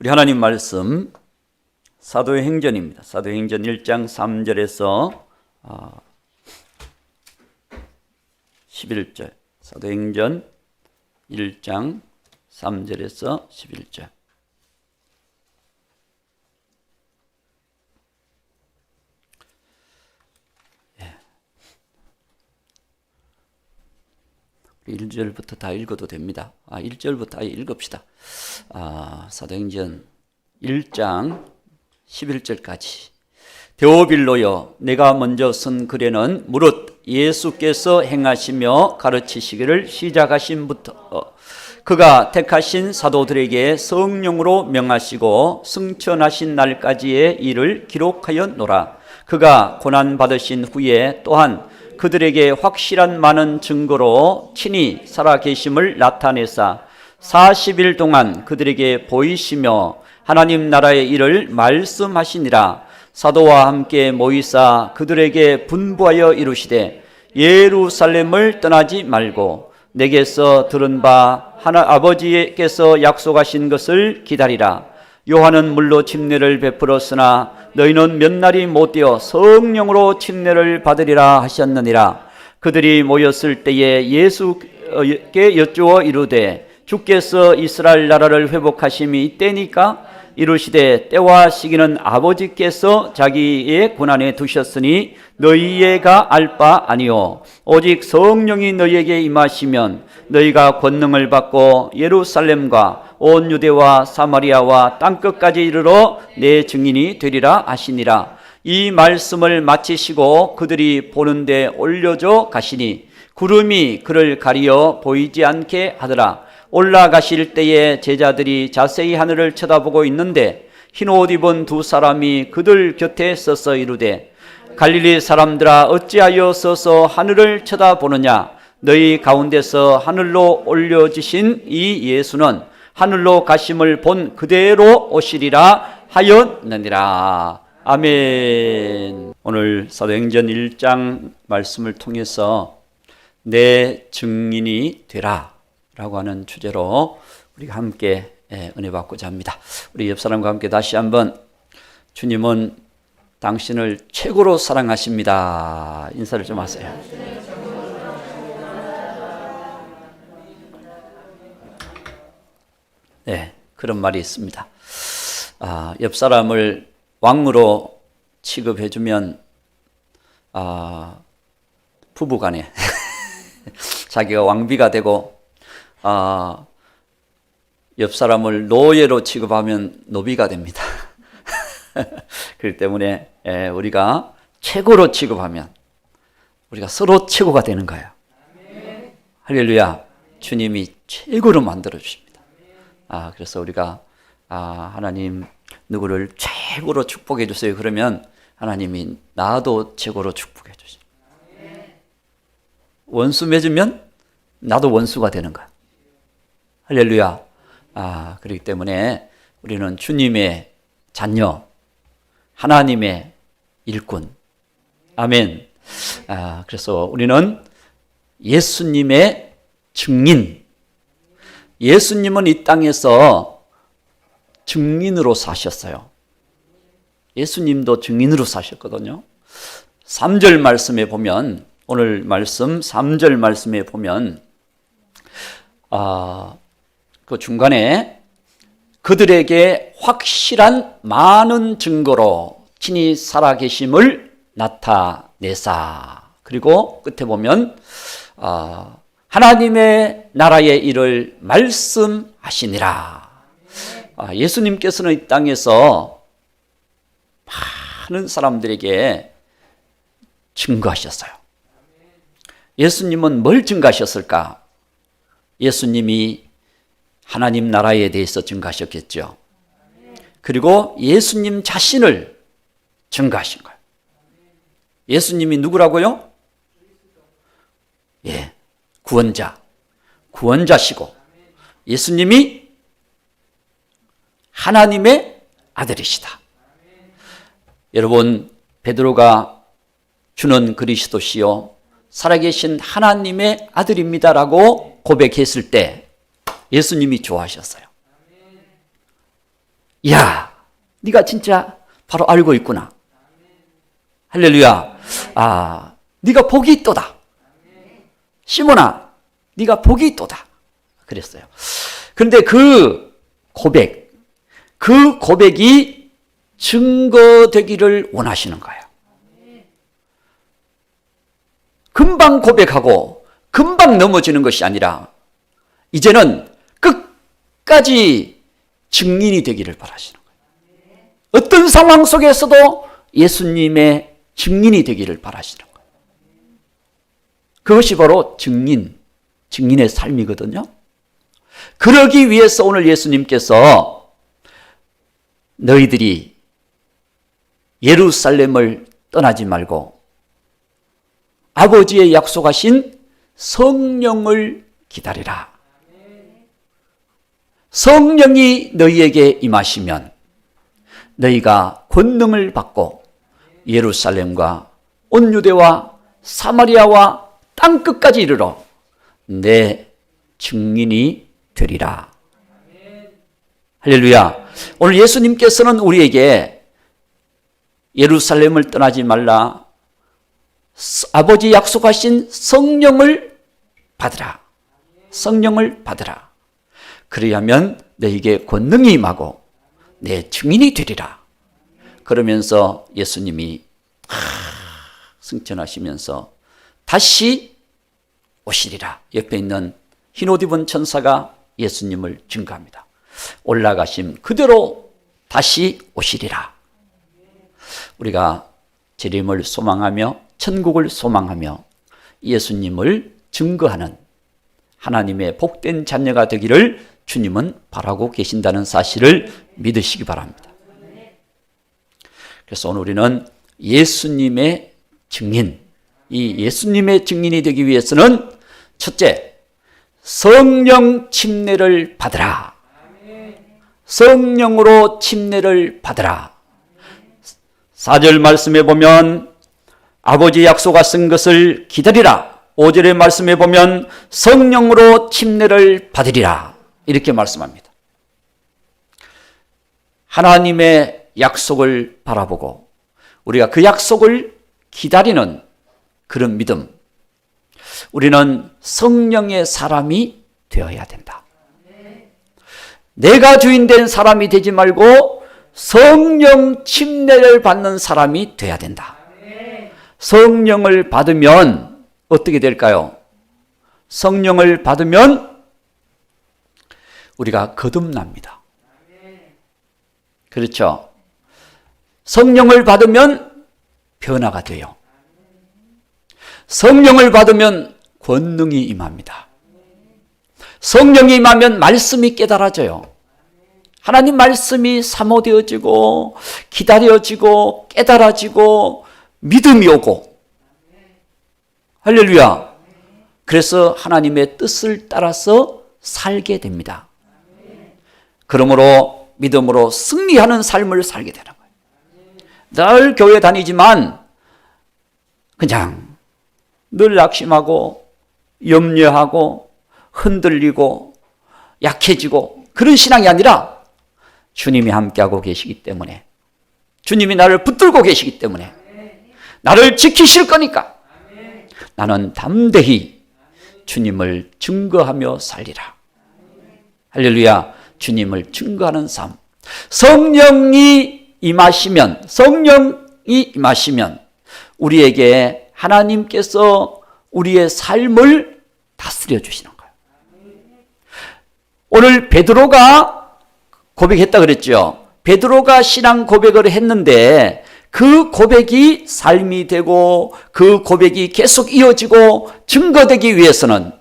우리 하나님 말씀 사도행전입니다. 사도행전 1장 3절에서 11절. 사도행전 1장 3절에서 11절. 예. 1절부터 다 읽어도 됩니다. 1절부터 아예 읽읍시다. 사도행전 1장 11절까지. 데오빌로여, 내가 먼저 쓴 글에는 무릇 예수께서 행하시며 가르치시기를 시작하신부터 그가 택하신 사도들에게 성령으로 명하시고 승천하신 날까지의 일을 기록하였노라. 그가 고난받으신 후에 또한 그들에게 확실한 많은 증거로 친히 살아계심을 나타내사 40일 동안 그들에게 보이시며 하나님 나라의 일을 말씀하시니라. 사도와 함께 모이사 그들에게 분부하여 이루시되 예루살렘을 떠나지 말고 내게서 들은 바 아버지께서 약속하신 것을 기다리라. 요한은 물로 침례를 베풀었으나 너희는 몇 날이 못 되어 성령으로 침례를 받으리라 하셨느니라. 그들이 모였을 때에 예수께 여쭈어 이르되 주께서 이스라엘 나라를 회복하심이 이때니까? 이르시되 때와 시기는 아버지께서 자기의 고난에 두셨으니 너희가 알 바 아니요 오직 성령이 너희에게 임하시면 너희가 권능을 받고 예루살렘과 온 유대와 사마리아와 땅끝까지 이르러 내 증인이 되리라 하시니라. 이 말씀을 마치시고 그들이 보는데 올려져 가시니 구름이 그를 가리어 보이지 않게 하더라. 올라가실 때에 제자들이 자세히 하늘을 쳐다보고 있는데 흰 옷 입은 두 사람이 그들 곁에 서서 이르되 갈릴리 사람들아 어찌하여 서서 하늘을 쳐다보느냐. 너희 가운데서 하늘로 올려지신 이 예수는 하늘로 가심을 본 그대로 오시리라 하였느니라. 아멘. 오늘 사도행전 1장 말씀을 통해서 내 증인이 되라 라고 하는 주제로 우리가 함께 은혜 받고자 합니다. 우리 옆 사람과 함께 다시 한번 주님은 당신을 최고로 사랑하십니다. 인사를 좀 하세요. 네, 그런 말이 있습니다. 옆 사람을 왕으로 취급해주면 부부간에 자기가 왕비가 되고 옆 사람을 노예로 취급하면 노비가 됩니다. 그렇기 때문에 우리가 최고로 취급하면 우리가 서로 최고가 되는 거예요. 할렐루야. 주님이 최고로 만들어 주십니다. 그래서 우리가 하나님 누구를 최고로 축복해 주세요. 그러면 하나님이 나도 최고로 축복해 주십니다. 원수 맺으면 나도 원수가 되는 거야. 할렐루야. 그렇기 때문에 우리는 주님의 자녀, 하나님의 일꾼. 아멘. 그래서 우리는 예수님의 증인. 예수님은 이 땅에서 증인으로 사셨어요. 예수님도 증인으로 사셨거든요. 3절 말씀에 보면, 오늘 말씀 3절 말씀에 보면 그 중간에 그들에게 확실한 많은 증거로 친히 살아계심을 나타내사. 그리고 끝에 보면 하나님의 나라의 일을 말씀하시니라. 예수님께서는 이 땅에서 많은 사람들에게 증거하셨어요. 예수님은 뭘 증거하셨을까? 예수님이 하나님 나라에 대해서 증거하셨겠죠. 그리고 예수님 자신을 증거하신 거예요. 예수님이 누구라고요? 구원자시고 예수님이 하나님의 아들이시다. 여러분, 베드로가 주는 그리스도시요 살아계신 하나님의 아들입니다라고 고백했을 때 예수님이 좋아하셨어요. 야, 네가 진짜 바로 알고 있구나. 할렐루야. 아, 네가 복이 있도다. 시몬아, 네가 복이 있도다. 그랬어요. 그런데 그 고백이 증거되기를 원하시는 거예요. 금방 고백하고 금방 넘어지는 것이 아니라 이제는 끝까지 증인이 되기를 바라시는 거예요. 어떤 상황 속에서도 예수님의 증인이 되기를 바라시는 거예요. 그것이 바로 증인의 삶이거든요. 그러기 위해서 오늘 예수님께서 너희들이 예루살렘을 떠나지 말고 아버지의 약속하신 성령을 기다리라. 성령이 너희에게 임하시면 너희가 권능을 받고 예루살렘과 온 유대와 사마리아와 땅끝까지 이르러 내 증인이 되리라. 할렐루야. 오늘 예수님께서는 우리에게 예루살렘을 떠나지 말라, 아버지 약속하신 성령을 받으라. 성령을 받으라. 그리하면 너에게 권능이 임하고 내 증인이 되리라. 그러면서 예수님이 승천하시면서 다시 오시리라. 옆에 있는 흰 옷 입은 천사가 예수님을 증거합니다. 올라가심 그대로 다시 오시리라. 우리가 재림을 소망하며 천국을 소망하며 예수님을 증거하는 하나님의 복된 자녀가 되기를 주님은 바라고 계신다는 사실을 믿으시기 바랍니다. 그래서 오늘 우리는 예수님의 증인, 이 예수님의 증인이 되기 위해서는 첫째, 성령 침례를 받으라. 성령으로 침례를 받으라. 4절 말씀에 보면 아버지 약속하 쓴 것을 기다리라. 5절의 말씀에 보면 성령으로 침례를 받으리라. 이렇게 말씀합니다. 하나님의 약속을 바라보고 우리가 그 약속을 기다리는 그런 믿음, 우리는 성령의 사람이 되어야 된다. 내가 주인된 사람이 되지 말고 성령 침례를 받는 사람이 되어야 된다. 성령을 받으면 어떻게 될까요? 성령을 받으면 우리가 거듭납니다. 그렇죠? 성령을 받으면 변화가 돼요. 성령을 받으면 권능이 임합니다. 성령이 임하면 말씀이 깨달아져요. 하나님 말씀이 사모되어지고 기다려지고 깨달아지고 믿음이 오고. 할렐루야. 그래서 하나님의 뜻을 따라서 살게 됩니다. 그러므로 믿음으로 승리하는 삶을 살게 되는 거예요. 늘 교회 다니지만 그냥 늘 낙심하고 염려하고 흔들리고 약해지고 그런 신앙이 아니라 주님이 함께하고 계시기 때문에, 주님이 나를 붙들고 계시기 때문에, 나를 지키실 거니까 나는 담대히 주님을 증거하며 살리라. 할렐루야. 주님을 증거하는 삶. 성령이 임하시면 우리에게 하나님께서 우리의 삶을 다스려 주시는 거예요. 오늘 베드로가 고백했다 그랬죠. 베드로가 신앙 고백을 했는데 그 고백이 삶이 되고 그 고백이 계속 이어지고 증거되기 위해서는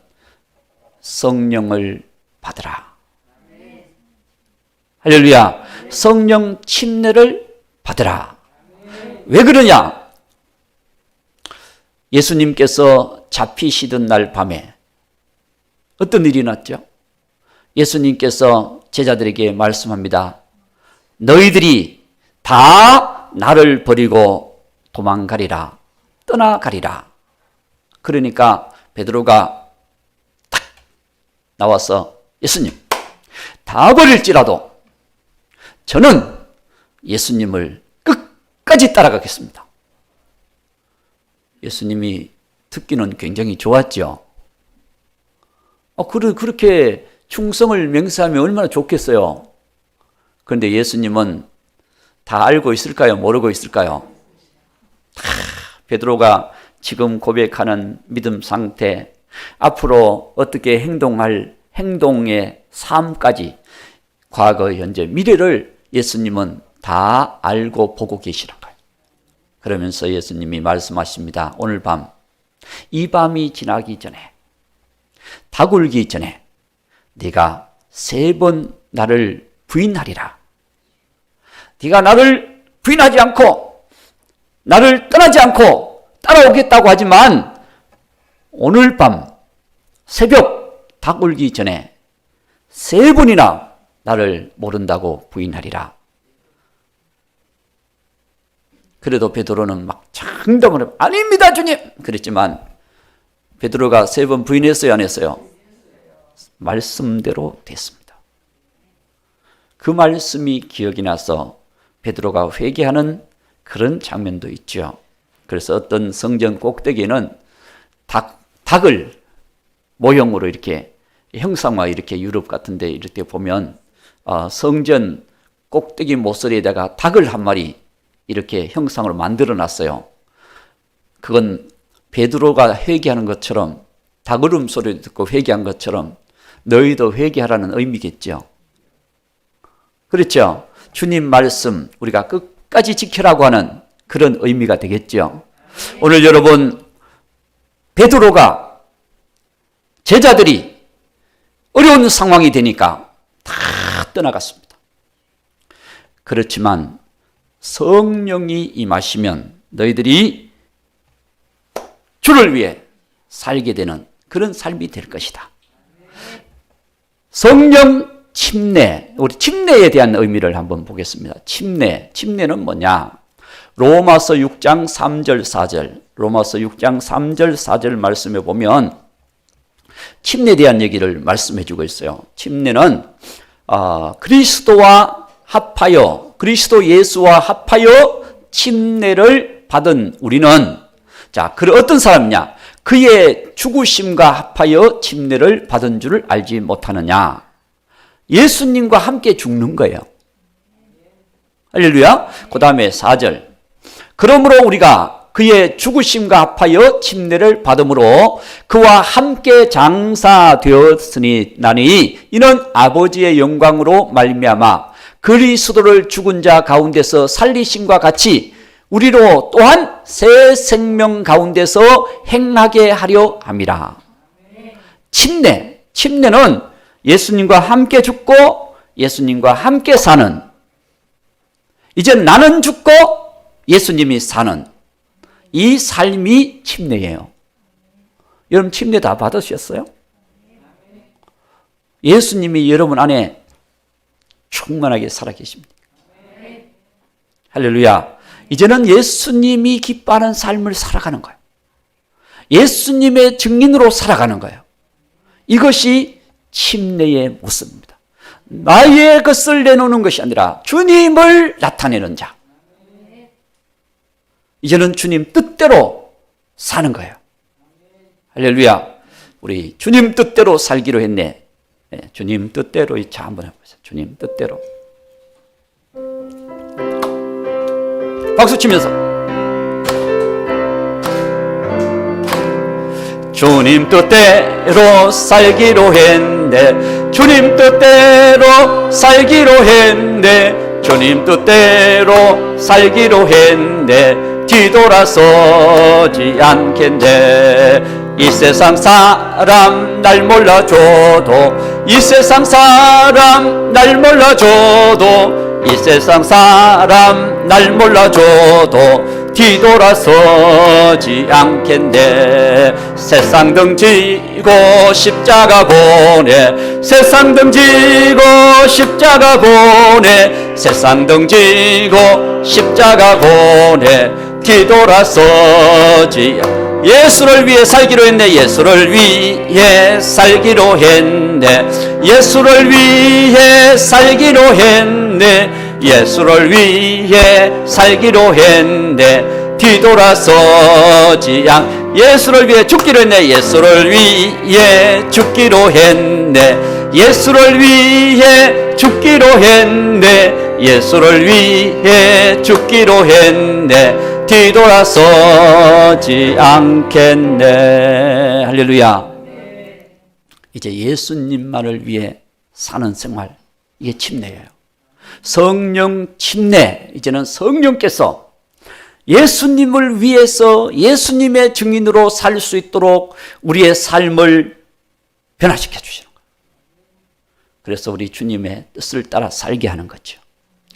성령을 받으라. 할렐루야. 성령 침례를 받으라. 왜 그러냐? 예수님께서 잡히시던 날 밤에 어떤 일이 났죠? 예수님께서 제자들에게 말씀합니다. 너희들이 다 나를 버리고 도망가리라. 떠나가리라. 그러니까 베드로가 딱 나와서 예수님, 다 버릴지라도 저는 예수님을 끝까지 따라가겠습니다. 예수님이 듣기는 굉장히 좋았죠. 그렇게 충성을 맹세하면 얼마나 좋겠어요. 그런데 예수님은 다 알고 있을까요? 모르고 있을까요? 베드로가 지금 고백하는 믿음 상태, 앞으로 어떻게 행동할 행동의 삶까지, 과거, 현재, 미래를 예수님은 다 알고 보고 계시는 거예요. 그러면서 예수님이 말씀하십니다. 오늘 밤, 이 밤이 지나기 전에, 다굴기 전에 네가 3번 나를 부인하리라. 네가 나를 부인하지 않고 나를 떠나지 않고 따라오겠다고 하지만 오늘 밤 새벽 다굴기 전에 3번이나 나를 모른다고 부인하리라. 그래도 베드로는 막 장담을 하고 아닙니다 주님 그랬지만 베드로가 3번 부인했어요 안 했어요? 말씀대로 됐습니다. 그 말씀이 기억이 나서 베드로가 회개하는 그런 장면도 있죠. 그래서 어떤 성전 꼭대기에는 닭을 모형으로 이렇게 형상화, 이렇게 유럽 같은 데 이렇게 보면 성전 꼭대기 모서리에다가 닭을 한 마리 이렇게 형상으로 만들어 놨어요. 그건 베드로가 회개하는 것처럼, 닭 울음소리를 듣고 회개한 것처럼 너희도 회개하라는 의미겠죠. 그렇죠? 주님 말씀 우리가 끝까지 지키라고 하는 그런 의미가 되겠죠. 오늘 여러분, 베드로가, 제자들이 어려운 상황이 되니까 다 떠나갔습니다. 그렇지만 성령이 임하시면 너희들이 주를 위해 살게 되는 그런 삶이 될 것이다. 성령 침례, 우리 침례에 대한 의미를 한번 보겠습니다. 침례는 뭐냐? 로마서 6장 3절 4절, 로마서 6장 3절 4절 말씀에 보면 침례에 대한 얘기를 말씀해 주고 있어요. 침례는 그리스도와 합하여, 그리스도 예수와 합하여 침례를 받은 우리는, 자, 어떤 사람이냐? 그의 죽으심과 합하여 침례를 받은 줄을 알지 못하느냐? 예수님과 함께 죽는 거예요. 할렐루야. 그 다음에 4절. 그러므로 우리가 그의 죽으심과 합하여 침례를 받음으로 그와 함께 장사되었으니 나니 이는 아버지의 영광으로 말미암아 그리스도를 죽은 자 가운데서 살리심과 같이 우리로 또한 새 생명 가운데서 행하게 하려 함이라. 침례는 예수님과 함께 죽고 예수님과 함께 사는, 이제 나는 죽고 예수님이 사는 이 삶이 침례예요. 여러분 침례 다 받으셨어요? 예수님이 여러분 안에 충만하게 살아계십니다. 할렐루야. 이제는 예수님이 기뻐하는 삶을 살아가는 거예요. 예수님의 증인으로 살아가는 거예요. 이것이 침례의 모습입니다. 나의 것을 내놓는 것이 아니라 주님을 나타내는 자. 이제는 주님 뜻대로 사는 거예요. 할렐루야. 우리 주님 뜻대로 살기로 했네. 네, 주님 뜻대로 자 한번 해보세요. 주님 뜻대로. 박수 치면서 주님 뜻대로 살기로 했네. 주님 뜻대로 살기로 했네. 주님 뜻대로 살기로 했네. 뒤돌아서지 않겠네. 이 세상 사람 날 몰라줘도, 이 세상 사람 날 몰라줘도, 이 세상 사람 날 몰라줘도 뒤돌아서지 않겠네. 세상 등지고 십자가 보내, 세상 등지고 십자가 보내, 세상 등지고 십자가 보내. 뒤돌아서지 예수를 위해 살기로 했네. 예수를 위해 살기로 했네. 예수를 위해 살기로 했네. 예수를 위해 살기로 했네. 뒤돌아서지 않 예수를 위해 죽기로 했네. 예수를 위해 죽기로 했네. 예수를 위해 죽기로 했네. 예수를 위해 죽기로 했네. 뒤돌아서지 않겠네. 할렐루야. 이제 예수님만을 위해 사는 생활, 이게 침례예요. 성령 침례. 이제는 성령께서 예수님을 위해서 예수님의 증인으로 살 수 있도록 우리의 삶을 변화시켜 주시는 거예요. 그래서 우리 주님의 뜻을 따라 살게 하는 거죠.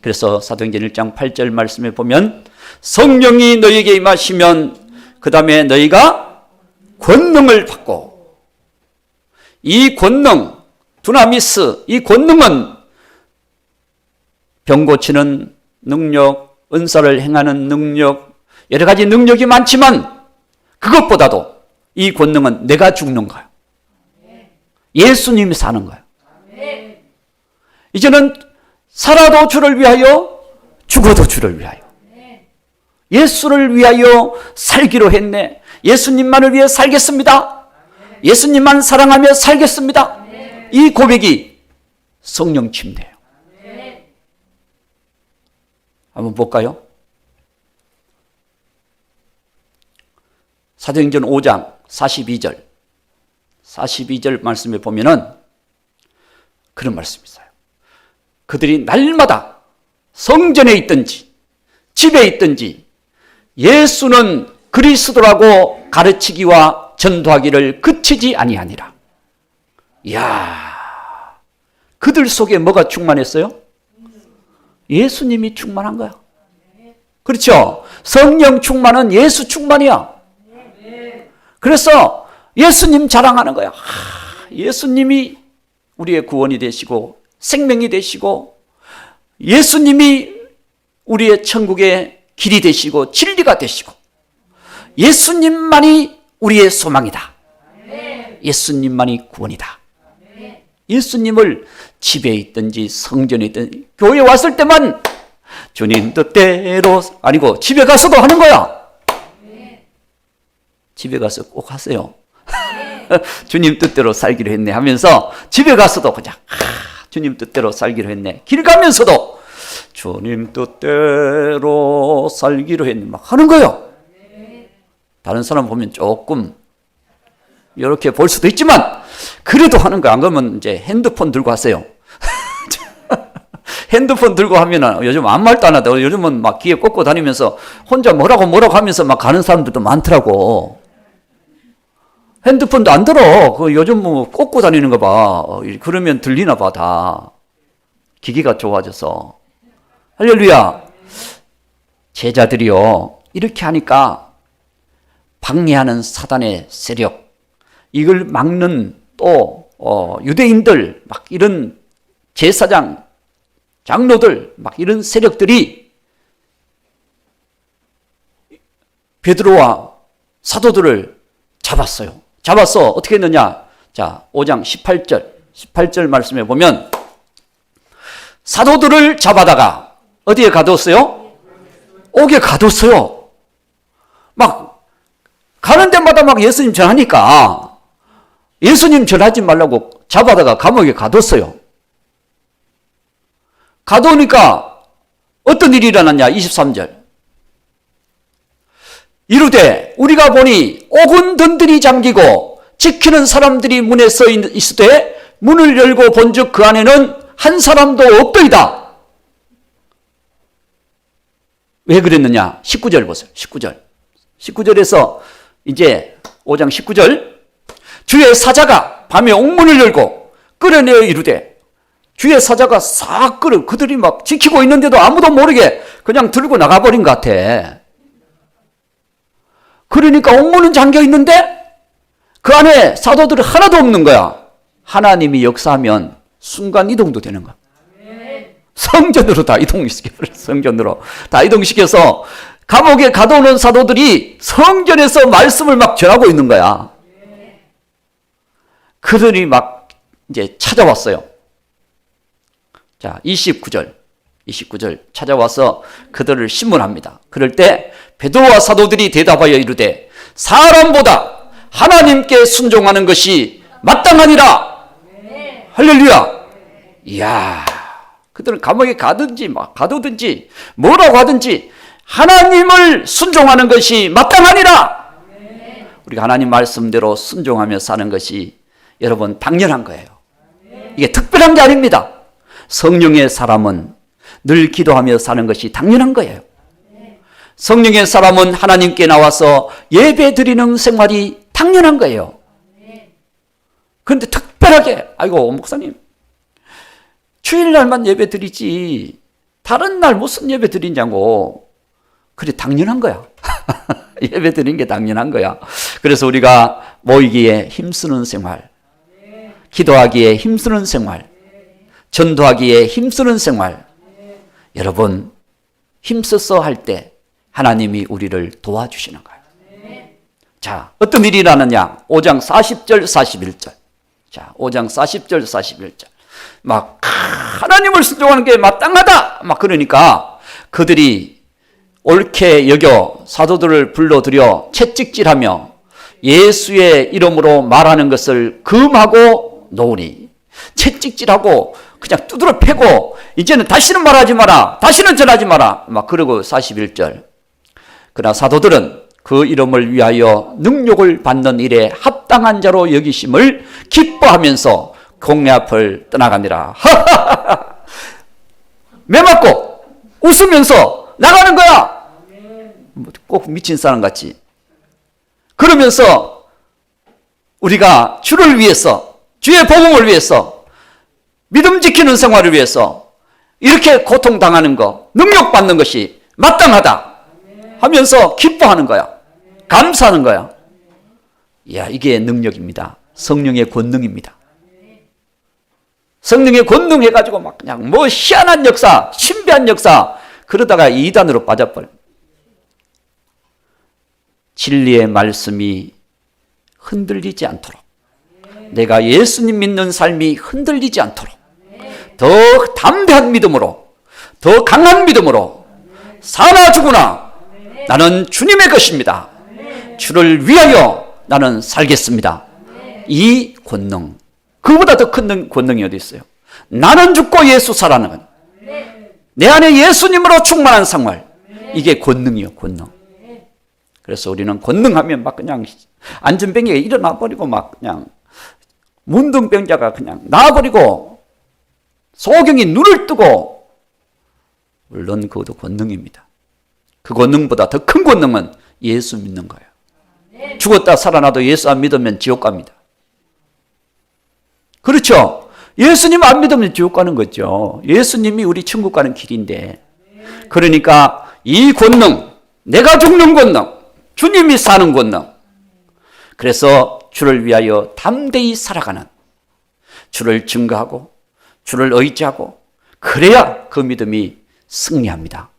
그래서 사도행전 1장 8절 말씀에 보면 성령이 너희에게 임하시면 그 다음에 너희가 권능을 받고, 이 권능, 두나미스, 이 권능은 병 고치는 능력, 은사를 행하는 능력, 여러 가지 능력이 많지만 그것보다도 이 권능은 내가 죽는 거예요. 예수님이 사는 거예요. 이제는 살아도 주를 위하여, 죽어도 주를 위하여. 예수를 위하여 살기로 했네. 예수님만을 위해 살겠습니다. 예수님만 사랑하며 살겠습니다. 이 고백이 성령 침례예요. 한번 볼까요? 사도행전 5장 42절 말씀에 보면은 그런 말씀이 있어요. 그들이 날마다 성전에 있든지 집에 있든지 예수는 그리스도라고 가르치기와 전도하기를 그치지 아니하니라. 이야, 그들 속에 뭐가 충만했어요? 예수님이 충만한 거야. 그렇죠? 성령 충만은 예수 충만이야. 그래서 예수님 자랑하는 거야. 예수님이 우리의 구원이 되시고 생명이 되시고 예수님이 우리의 천국의 길이 되시고 진리가 되시고 예수님만이 우리의 소망이다. 예수님만이 구원이다. 예수님을 집에 있든지 성전에 있든지 교회에 왔을 때만 주님 뜻대로, 아니고 집에 가서도 하는 거야. 집에 가서 꼭 하세요. 주님 뜻대로 살기로 했네 하면서 집에 가서도 그냥 주님 뜻대로 살기로 했네. 길 가면서도 주님 뜻대로 살기로 했네 막 하는 거예요. 다른 사람 보면 조금 이렇게 볼 수도 있지만 그래도 하는 거야. 안 그러면 이제 핸드폰 들고 하세요. 핸드폰 들고 하면은 요즘 아무 말도 안 하다. 요즘은 막 귀에 꽂고 다니면서 혼자 뭐라고 하면서 막 가는 사람들도 많더라고. 핸드폰도 안 들어. 그 요즘 뭐 꽂고 다니는 거 봐. 그러면 들리나 봐, 다. 기기가 좋아져서. 할렐루야. 제자들이요, 이렇게 하니까 방해하는 사단의 세력, 이걸 막는 또 유대인들, 막 이런 제사장, 장로들, 막 이런 세력들이 베드로와 사도들을 잡았어요. 잡아서 어떻게 했느냐? 자, 5장 18절 말씀에 보면 사도들을 잡아다가 어디에 가뒀어요? 옥에 가뒀어요. 막 가는 데마다 막 예수님 전하니까 예수님 전하지 말라고 잡아다가 감옥에 가뒀어요. 가두니까 어떤 일이 일어났냐? 23절. 이르되 우리가 보니 옥은 든든히 잠기고 지키는 사람들이 문에 서 있으되 문을 열고 본즉 그 안에는 한 사람도 없더이다. 왜 그랬느냐? 19절 보세요. 19절에서 이제 5장 19절. 주의 사자가 밤에 옥문을 열고 끌어내어 이르되, 주의 사자가 싹 그들이 막 지키고 있는데도 아무도 모르게 그냥 들고 나가버린 것 같아. 그러니까 옥문은 잠겨 있는데 그 안에 사도들이 하나도 없는 거야. 하나님이 역사하면 순간 이동도 되는 거야. 성전으로 다 이동시켜버려. 성전으로 다 이동시켜서 감옥에 가둬놓은 사도들이 성전에서 말씀을 막 전하고 있는 거야. 그들이 막 이제 찾아왔어요. 자, 29절. 29절 찾아와서 그들을 신문합니다. 그럴 때 베드로와 사도들이 대답하여 이르되 사람보다 하나님께 순종하는 것이 마땅하니라. 할렐루야. 이야, 그들은 감옥에 가든지 가두든지 뭐라고 하든지 하나님을 순종하는 것이 마땅하니라. 우리가 하나님 말씀대로 순종하며 사는 것이 여러분 당연한 거예요. 이게 특별한 게 아닙니다. 성령의 사람은 늘 기도하며 사는 것이 당연한 거예요. 성령의 사람은 하나님께 나와서 예배 드리는 생활이 당연한 거예요. 그런데 특별하게 아이고 목사님 주일날만 예배 드리지 다른 날 무슨 예배 드리냐고. 그래 당연한 거야. 예배 드리는 게 당연한 거야. 그래서 우리가 모이기에 힘쓰는 생활, 기도하기에 힘쓰는 생활, 전도하기에 힘쓰는 생활, 여러분 힘써서 할 때 하나님이 우리를 도와주시는 거예요. 자, 어떤 일이 일어나느냐? 5장 40절 41절. 자, 5장 40절 41절. 막 하나님을 순종하는 게 마땅하다 막 그러니까 그들이 옳게 여겨 사도들을 불러들여 채찍질하며 예수의 이름으로 말하는 것을 금하고 놓으니. 채찍질하고 그냥 두드러 패고 이제는 다시는 말하지 마라, 다시는 전하지 마라 막 그러고. 41절. 그러나 사도들은 그 이름을 위하여 능욕을 받는 일에 합당한 자로 여기심을 기뻐하면서 공회 앞을 떠나가니라. 매맞고 웃으면서 나가는 거야. 꼭 미친 사람 같이. 그러면서 우리가 주를 위해서, 주의 복음을 위해서, 믿음 지키는 생활을 위해서 이렇게 고통당하는 거, 능욕받는 것이 마땅하다 하면서 기뻐하는 거야. 감사하는 거야. 이야, 이게 능력입니다. 성령의 권능입니다. 성령의 권능 해가지고 막 그냥 뭐 희한한 역사, 신비한 역사, 그러다가 이단으로 빠져버려. 진리의 말씀이 흔들리지 않도록, 내가 예수님 믿는 삶이 흔들리지 않도록 더 담대한 믿음으로, 더 강한 믿음으로 사나 죽으나 나는 주님의 것입니다. 주를 위하여 나는 살겠습니다. 이 권능, 그보다 더 큰 권능이 어디 있어요? 나는 죽고 예수 살아나는, 내 안에 예수님으로 충만한 생활, 이게 권능이요, 권능. 그래서 우리는 권능하면 막 그냥 안전병이가 일어나 버리고 막 그냥 문둥병자가 그냥 나와버리고 소경이 눈을 뜨고, 물론 그것도 권능입니다. 그 권능보다 더 큰 권능은 예수 믿는 거예요. 죽었다 살아나도 예수 안 믿으면 지옥 갑니다. 그렇죠? 예수님 안 믿으면 지옥 가는 거죠. 예수님이 우리 천국 가는 길인데. 그러니까 이 권능, 내가 죽는 권능, 주님이 사는 권능. 그래서 주를 위하여 담대히 살아가는, 주를 증거하고 주를 의지하고, 그래야 그 믿음이 승리합니다.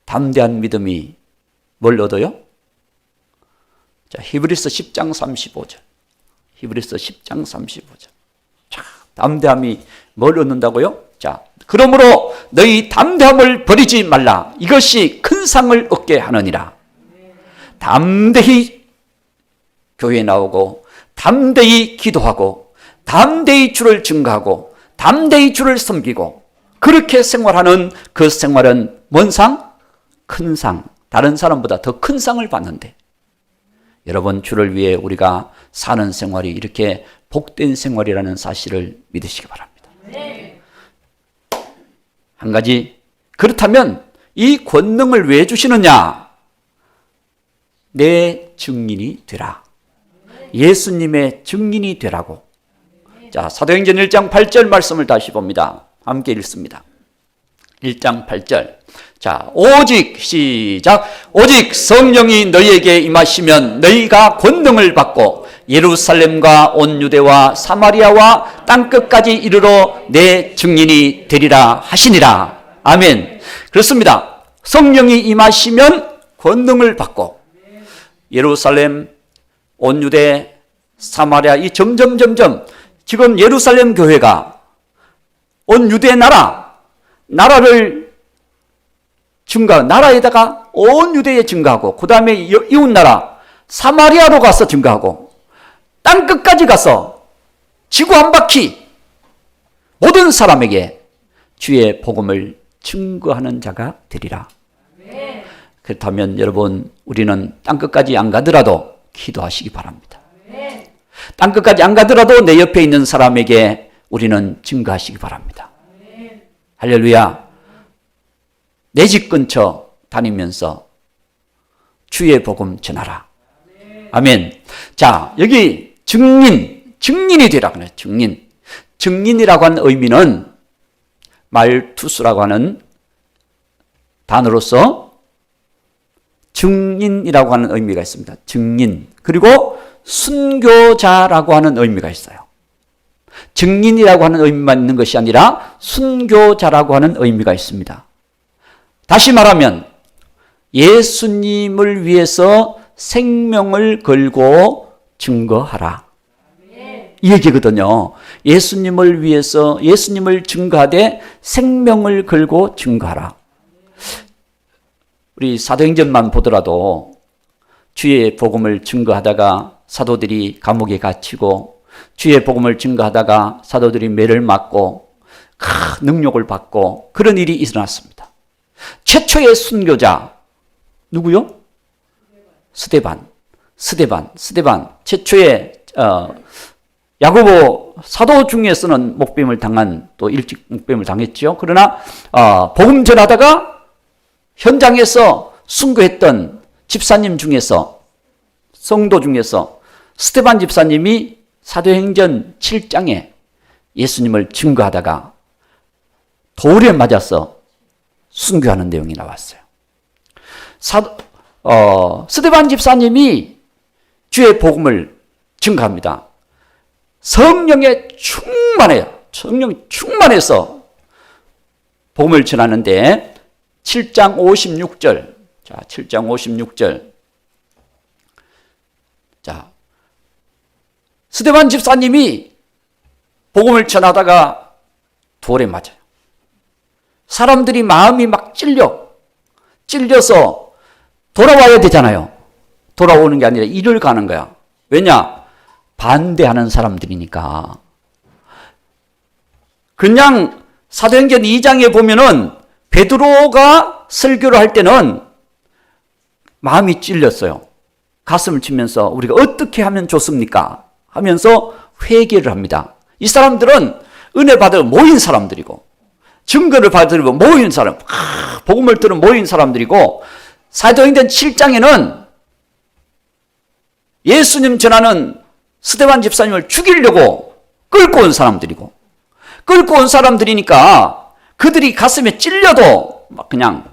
담대한 믿음이 뭘 얻어요? 자, 히브리서 10장 35절. 히브리서 10장 35절. 자, 담대함이 뭘 얻는다고요? 자, 그러므로 너희 담대함을 버리지 말라. 이것이 큰 상을 얻게 하느니라. 담대히 교회에 나오고, 담대히 기도하고, 담대히 주를 증거하고, 담대히 주를 섬기고, 그렇게 생활하는 그 생활은 뭔 상? 큰 상. 다른 사람보다 더 큰 상을 받는데, 여러분 주를 위해 우리가 사는 생활이 이렇게 복된 생활이라는 사실을 믿으시기 바랍니다. 한 가지, 그렇다면 이 권능을 왜 주시느냐? 내 증인이 되라. 예수님의 증인이 되라고. 자, 사도행전 1장 8절 말씀을 다시 봅니다. 함께 읽습니다. 1장 8절. 자, 오직 시작. 오직 성령이 너희에게 임하시면 너희가 권능을 받고 예루살렘과 온 유대와 사마리아와 땅끝까지 이르러 내 증인이 되리라 하시니라. 아멘. 그렇습니다. 성령이 임하시면 권능을 받고 예루살렘, 온 유대, 사마리아, 이 점점 지금 예루살렘 교회가 온 유대 나라를 나라에다가 온 유대에 증거하고, 그 다음에 이웃 나라 사마리아로 가서 증거하고, 땅 끝까지 가서 지구 한 바퀴 모든 사람에게 주의 복음을 증거하는 자가 되리라. 그렇다면 여러분, 우리는 땅 끝까지 안 가더라도 기도하시기 바랍니다. 땅 끝까지 안 가더라도 내 옆에 있는 사람에게 우리는 증거하시기 바랍니다. 할렐루야. 내 집 근처 다니면서 주의 복음 전하라. 아멘. 자, 여기 증인이 되라 그래요. 증인이라고 하는 의미는 말투수라고 하는 단어로서 증인이라고 하는 의미가 있습니다. 증인. 그리고 순교자라고 하는 의미가 있어요. 증인이라고 하는 의미만 있는 것이 아니라 순교자라고 하는 의미가 있습니다. 다시 말하면 예수님을 위해서 생명을 걸고 증거하라. 이 얘기거든요. 예수님을 위해서, 예수님을 증거하되 생명을 걸고 증거하라. 우리 사도행전만 보더라도 주의 복음을 증거하다가 사도들이 감옥에 갇히고, 주의 복음을 증거하다가 사도들이 매를 맞고 능력을 받고, 그런 일이 일어났습니다. 최초의 순교자 누구요? 스데반. 최초의 야고보 사도 중에서는 목배임을 당한, 또 일찍 목배임을 당했죠. 그러나 복음 전하다가 현장에서 순교했던 집사님 중에서, 성도 중에서 스데반 집사님이 사도행전 7장에 예수님을 증거하다가 돌에 맞아서 순교하는 내용이 나왔어요. 스데반 집사님이 주의 복음을 증거합니다. 성령에 충만해요. 성령이 충만해서 복음을 전하는데 7장 56절. 자, 7장 56절. 자, 스데반 집사님이 복음을 전하다가 돌에 맞아요. 사람들이 마음이 막 찔려서 돌아와야 되잖아요. 돌아오는 게 아니라 이를 가는 거야. 왜냐? 반대하는 사람들이니까. 그냥 사도행전 2장에 보면은 베드로가 설교를 할 때는 마음이 찔렸어요. 가슴을 치면서 우리가 어떻게 하면 좋습니까? 하면서 회개를 합니다. 이 사람들은 은혜 받으러 모인 사람들이고, 증거를 받으러 모인 사람, 복음을 들은 모인 사람들이고, 사도행전 7장에는 예수님 전하는 스데반 집사님을 죽이려고 끌고 온 사람들이고, 끌고 온 사람들이니까 그들이 가슴에 찔려도 막 그냥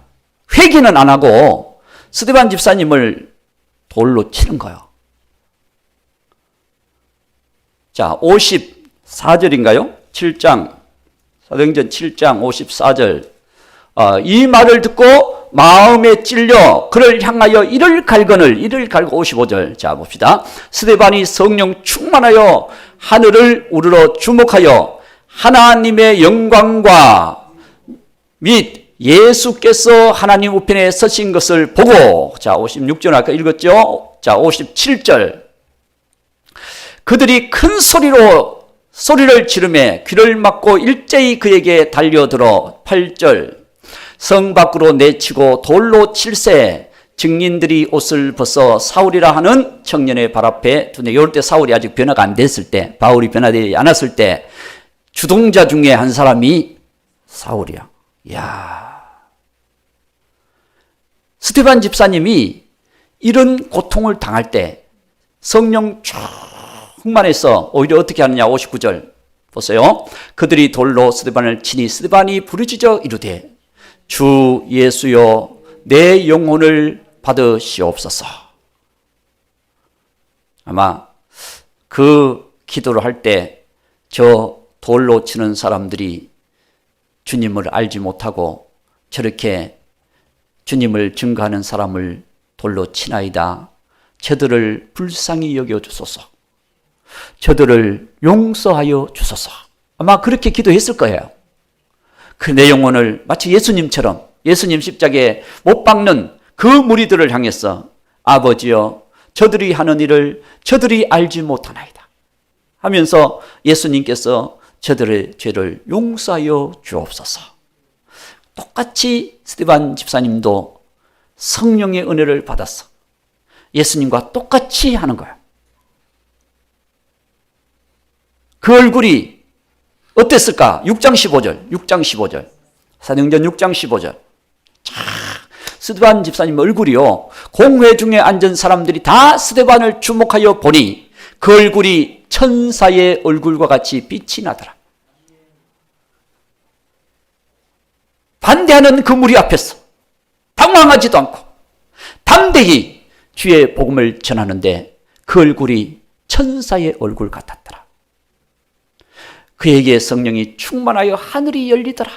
회개는 안 하고 스데반 집사님을 돌로 치는 거예요. 자, 54절인가요? 7장, 사도행전 7장 54절. 이 말을 듣고 마음에 찔려 그를 향하여 이를 갈고 55절. 자, 봅시다. 스데반이 성령 충만하여 하늘을 우러러 주목하여 하나님의 영광과 및 예수께서 하나님 우편에 서신 것을 보고, 자, 56절 아까 읽었죠? 자, 57절. 그들이 큰 소리를 지르매 귀를 막고 일제히 그에게 달려들어 8절. 성 밖으로 내치고 돌로 칠세 증인들이 옷을 벗어 사울이라 하는 청년의 발 앞에 두네. 이럴 때 사울이 아직 변화가 안 됐을 때, 바울이 변화되지 않았을 때 주동자 중에 한 사람이 사울이야. 이야. 스데반 집사님이 이런 고통을 당할 때 성령 충만해서 오히려 어떻게 하느냐. 59절 보세요. 그들이 돌로 스데반을 치니 스데반이 부르짖어 이르되 주 예수여 내 영혼을 받으시옵소서. 아마 그 기도를 할 때 저 돌로 치는 사람들이 주님을 알지 못하고 저렇게 주님을 증거하는 사람을 돌로 치나이다. 저들을 불쌍히 여겨 주소서. 저들을 용서하여 주소서. 아마 그렇게 기도했을 거예요. 그 내 영혼을 마치 예수님처럼 예수님 십자가에 못 박는 그 무리들을 향해서 아버지여 저들이 하는 일을 저들이 알지 못하나이다 하면서 예수님께서 저들의 죄를 용서하여 주옵소서. 똑같이 스데반 집사님도 성령의 은혜를 받았어. 예수님과 똑같이 하는 거야. 그 얼굴이 어땠을까? 6장 15절. 사도행전 6장 15절. 스데반 집사님 얼굴이요. 공회 중에 앉은 사람들이 다 스데반을 주목하여 보니 그 얼굴이 천사의 얼굴과 같이 빛이 나더라. 반대하는 그 무리 앞에서 당황하지도 않고 담대히 주의 복음을 전하는데 그 얼굴이 천사의 얼굴 같았더라. 그에게 성령이 충만하여 하늘이 열리더라.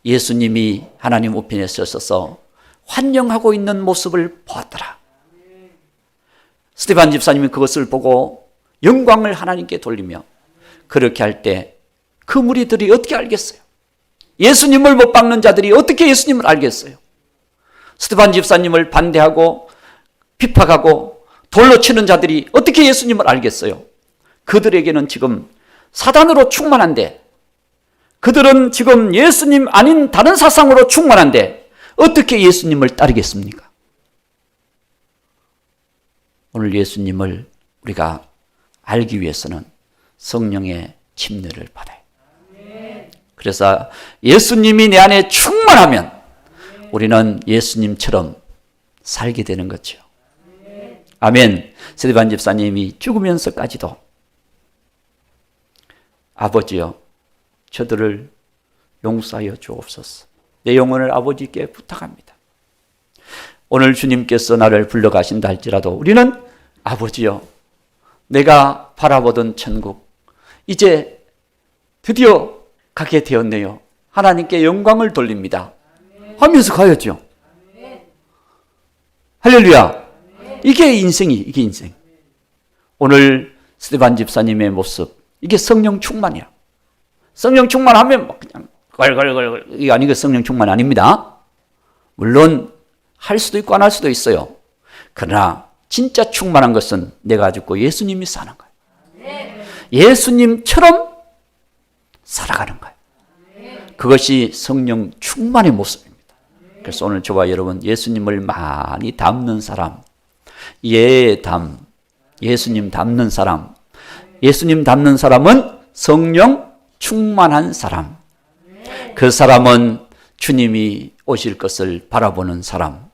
예수님이 하나님 우편에 서셔서 환영하고 있는 모습을 보았더라. 스데반 집사님이 그것을 보고 영광을 하나님께 돌리며 그렇게 할 때 그 무리들이 어떻게 알겠어요? 예수님을 못 박는 자들이 어떻게 예수님을 알겠어요? 스데반 집사님을 반대하고 핍박하고 돌로 치는 자들이 어떻게 예수님을 알겠어요? 그들에게는 지금 사단으로 충만한데, 그들은 지금 예수님 아닌 다른 사상으로 충만한데 어떻게 예수님을 따르겠습니까? 오늘 예수님을 우리가 알기 위해서는 성령의 침례를 받아요. 그래서 예수님이 내 안에 충만하면 우리는 예수님처럼 살게 되는 거죠. 아멘. 스데반 집사님이 죽으면서까지도 아버지여 저들을 용서하여 주옵소서. 내 영혼을 아버지께 부탁합니다. 오늘 주님께서 나를 불러가신다 할지라도 우리는 아버지여 내가 바라보던 천국 이제 드디어 가게 되었네요. 하나님께 영광을 돌립니다 하면서 가야죠. 할렐루야. 이게 인생. 오늘 스데반 집사님의 모습, 이게 성령 충만이야. 성령 충만하면 그냥 걸걸걸 이게 아니고 성령 충만 아닙니다. 물론 할 수도 있고 안 할 수도 있어요. 그러나 진짜 충만한 것은 내가 죽고 예수님이 사는 거예요. 예수님처럼 살아가는 거예요. 그것이 성령 충만의 모습입니다. 그래서 오늘 저와 여러분 예수님을 많이 닮는 사람, 예수님 닮는 사람, 예수님 닮는 사람은 성령 충만한 사람, 그 사람은 주님이 오실 것을 바라보는 사람.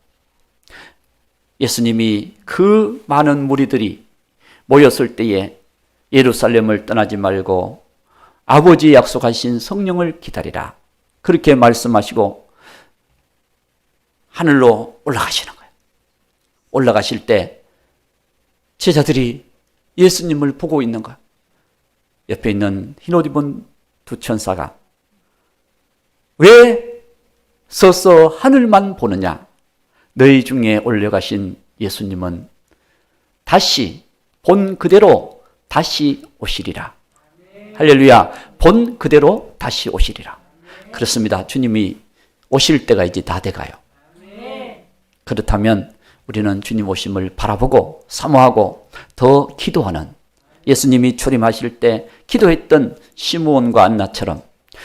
예수님이 그 많은 무리들이 모였을 때에 예루살렘을 떠나지 말고 아버지 약속하신 성령을 기다리라 그렇게 말씀하시고 하늘로 올라가시는 거예요. 올라가실 때 제자들이 예수님을 보고 있는 거예요. 옆에 있는 흰옷 입은 두 천사가 왜 서서 하늘만 보느냐? 너희 중에 올려가신 예수님은 다시 본 그대로 다시 오시리라. 할렐루야. 본 그대로 다시 오시리라. 그렇습니다. 주님이 오실 때가 이제 다 돼가요. 그렇다면 우리는 주님 오심을 바라보고 사모하고 더 기도하는, 예수님이 출임하실 때 기도했던 시므온과 안나처럼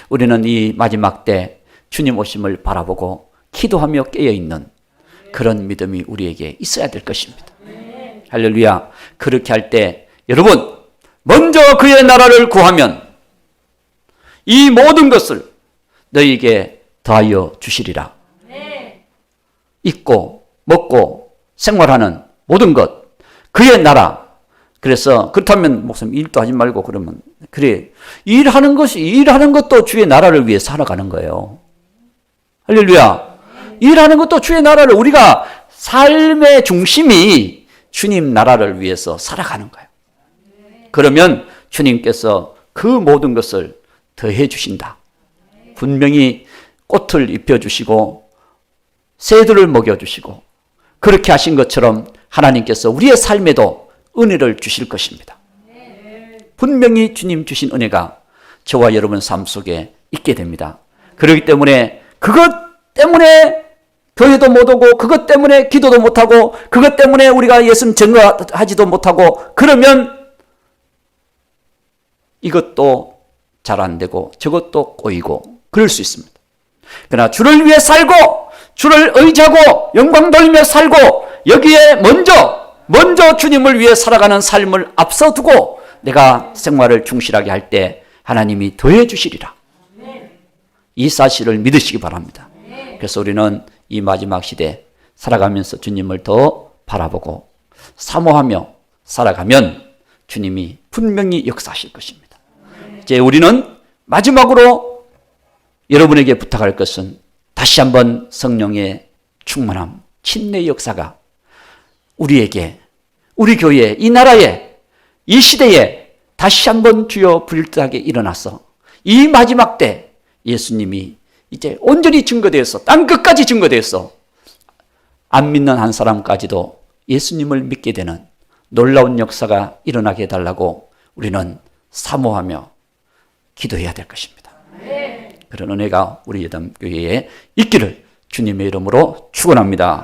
우리는 이 마지막 때 주님 오심을 바라보고 기도하며 깨어있는 그런 믿음이 우리에게 있어야 될 것입니다. 할렐루야. 그렇게 할 때 여러분 먼저 그의 나라를 구하면 이 모든 것을 너희에게 더하여 주시리라. 입고 먹고 생활하는 모든 것, 그의 나라. 그래서 그렇다면 목사님 일도 하지 말고 그러면 그래, 일하는 것도 주의 나라를 위해 살아가는 거예요. 할렐루야. 일하는 것도 주의 나라를, 우리가 삶의 중심이 주님 나라를 위해서 살아가는 거예요. 그러면 주님께서 그 모든 것을 더해 주신다. 분명히 꽃을 입혀주시고 새들을 먹여주시고 그렇게 하신 것처럼 하나님께서 우리의 삶에도 은혜를 주실 것입니다. 분명히 주님 주신 은혜가 저와 여러분 삶 속에 있게 됩니다. 그렇기 때문에 그것 때문에 교회도 못 오고 그것 때문에 기도도 못하고 그것 때문에 우리가 예수님 증거하지도 못하고 그러면 이것도 잘 안 되고 저것도 꼬이고 그럴 수 있습니다. 그러나 주를 위해 살고 주를 의지하고 영광 돌리며 살고 여기에 먼저 주님을 위해 살아가는 삶을 앞서 두고 내가 생활을 충실하게 할 때 하나님이 더해 주시리라. 이 사실을 믿으시기 바랍니다. 그래서 우리는 이 마지막 시대 살아가면서 주님을 더 바라보고 사모하며 살아가면 주님이 분명히 역사하실 것입니다. 이제 우리는 마지막으로 여러분에게 부탁할 것은 다시 한번 성령의 충만함, 침례의 역사가 우리에게, 우리 교회에, 이 나라에, 이 시대에 다시 한번 주여 불일하게 일어나서 이 마지막 때 예수님이 이제 온전히 증거되어서 땅 끝까지 증거되어서 안 믿는 한 사람까지도 예수님을 믿게 되는 놀라운 역사가 일어나게 해달라고 우리는 사모하며 기도해야 될 것입니다. 그런 은혜가 우리 예담교회에 있기를 주님의 이름으로 축원합니다.